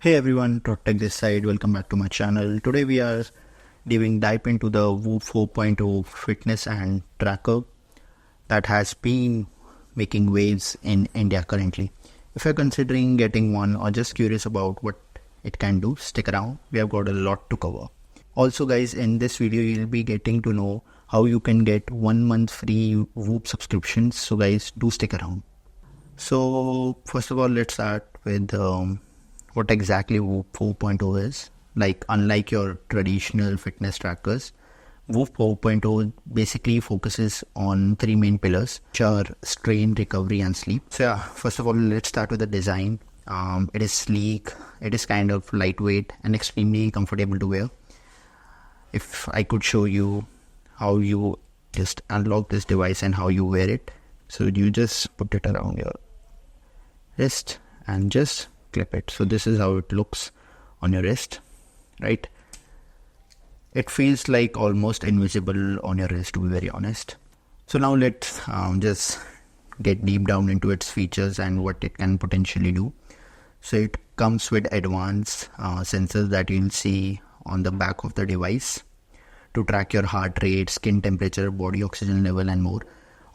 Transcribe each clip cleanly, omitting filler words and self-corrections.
Hey everyone, Protect this side. Welcome back to my channel. Today we are diving deep into the Whoop 4.0 fitness and tracker that has been making waves in India currently. If you're considering getting one or just curious about what it can do, stick around. We have got a lot to cover. Also guys, in this video you'll be getting to know how you can get 1 month free Whoop subscriptions. So guys, do stick around. So first of all, let's start with what exactly Whoop 4.0 is. Like, unlike your traditional fitness trackers, Whoop 4.0 basically focuses on three main pillars, which are strain, recovery and sleep. So yeah, first of all, let's start with the design. It is sleek, it is kind of lightweight and extremely comfortable to wear. If I could show you how you just unlock this device and how you wear it. So you just put it around your wrist and just clip it. So this is how it looks on your wrist, right? It feels like almost invisible on your wrist, to be very honest. So now let's just get deep down into its features and what it can potentially do. So it comes with advanced sensors that you'll see on the back of the device to track your heart rate, skin temperature, body oxygen level and more.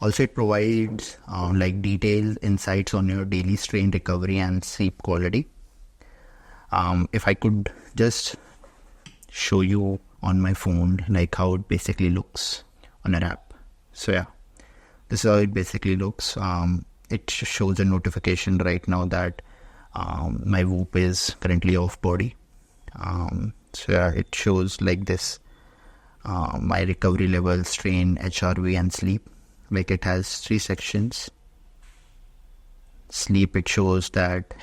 Also, it provides like detailed insights on your daily strain, recovery and sleep quality. If I could just show you on my phone like how it basically looks on an app. So yeah, this is how it basically looks. It shows a notification right now that my Whoop is currently off body. So yeah, it shows like this, my recovery level, strain, HRV and sleep. Like, it has three sections. Sleep, it shows that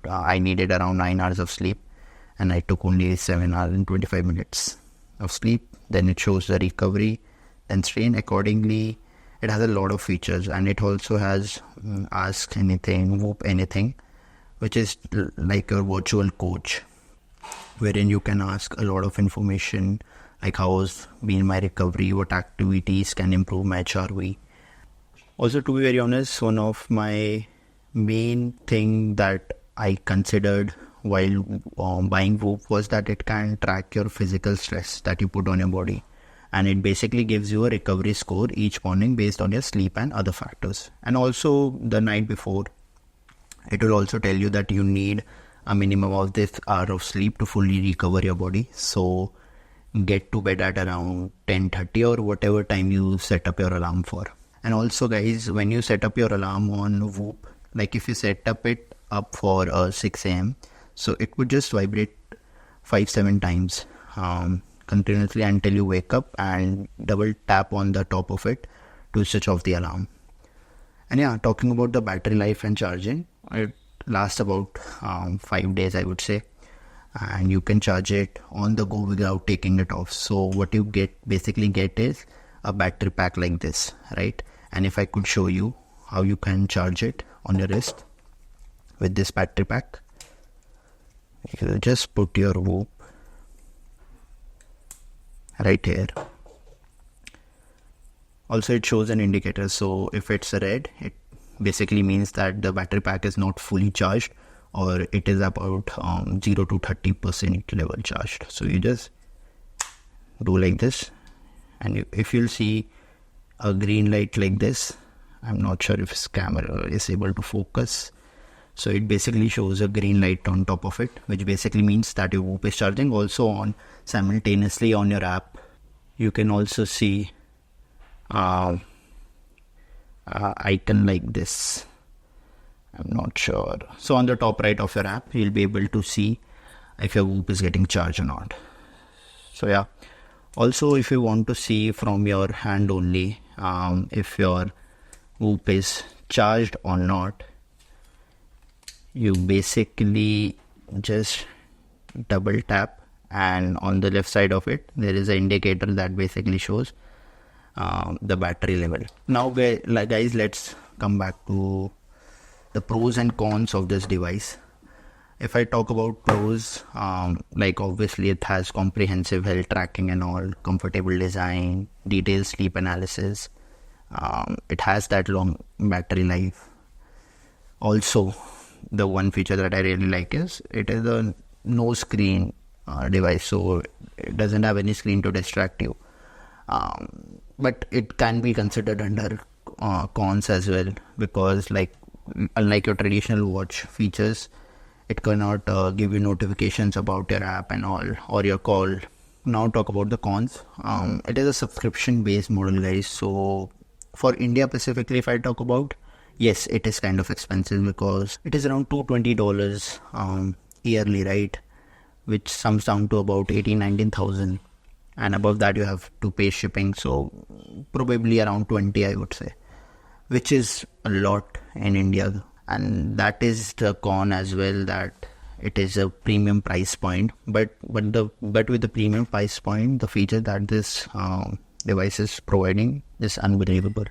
I needed around 9 hours of sleep and I took only 7 hours and 25 minutes of sleep. Then it shows the recovery and strain accordingly. It has a lot of features, and it also has ask anything, Whoop anything, which is like a virtual coach wherein you can ask a lot of information, like how's been my recovery, what activities can improve my HRV. Also, to be very honest, one of my main thing that I considered while buying Whoop was that it can track your physical stress that you put on your body, and it basically gives you a recovery score each morning based on your sleep and other factors. And also the night before, it will also tell you that you need a minimum of this hour of sleep to fully recover your body. So get to bed at around 10:30 or whatever time you set up your alarm for. And also guys, when you set up your alarm on Whoop, like if you set it up for 6 a.m, so it would just vibrate 5-7 times continuously until you wake up, and double tap on the top of it to switch off the alarm. And yeah, talking about the battery life and charging, it lasts about 5 days, I would say, and you can charge it on the go without taking it off. So what you basically get is a battery pack like this, right? And if I could show you how you can charge it on your wrist with this battery pack, you just put your Whoop right here. Also, it shows an indicator. So if it's red, it basically means that the battery pack is not fully charged, or it is about 0 to 30% level charged. So you just do like this, and if you'll see a green light like this, I'm not sure if this camera is able to focus. So it basically shows a green light on top of it, which basically means that your Whoop is charging. Also on simultaneously on your app, you can also see icon like this. I'm not sure. So on the top right of your app, you'll be able to see if your Whoop is getting charged or not. So yeah. Also, if you want to see from your hand only if your Whoop is charged or not, you basically just double tap, and on the left side of it there is an indicator that basically shows the battery level. Now guys, let's come back to the pros and cons of this device. If I talk about pros, like obviously it has comprehensive health tracking and all, comfortable design, detailed sleep analysis. It has that long battery life. Also, the one feature that I really like is it is a no screen device, so it doesn't have any screen to distract you. But it can be considered under cons as well, because unlike your traditional watch features, it cannot give you notifications about your app and all, or your call. Now talk about the cons. It is a subscription based model, guys. So for India specifically, if I talk about, yes, it is kind of expensive because it is around $220 yearly, right? Which sums down to about 18,000-19,000, and above that you have to pay shipping, so probably around 20, I would say, which is a lot in India. And that is the con as well, that it is a premium price point, but with the premium price point, the feature that this device is providing is unbelievable.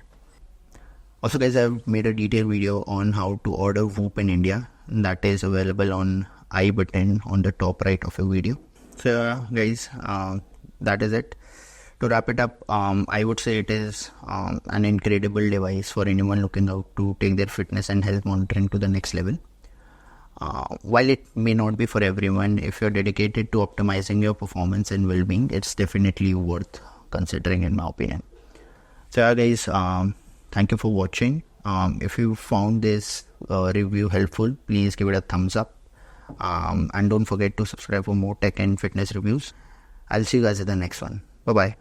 Also, guys, I've made a detailed video on how to order Whoop in India, and that is available on I button on the top right of your video. So guys, that is it. To wrap it up, I would say it is an incredible device for anyone looking out to take their fitness and health monitoring to the next level. While it may not be for everyone, if you're dedicated to optimizing your performance and well-being, it's definitely worth considering, in my opinion. So yeah, guys, thank you for watching. If you found this review helpful, please give it a thumbs up. And don't forget to subscribe for more tech and fitness reviews. I'll see you guys in the next one. Bye-bye.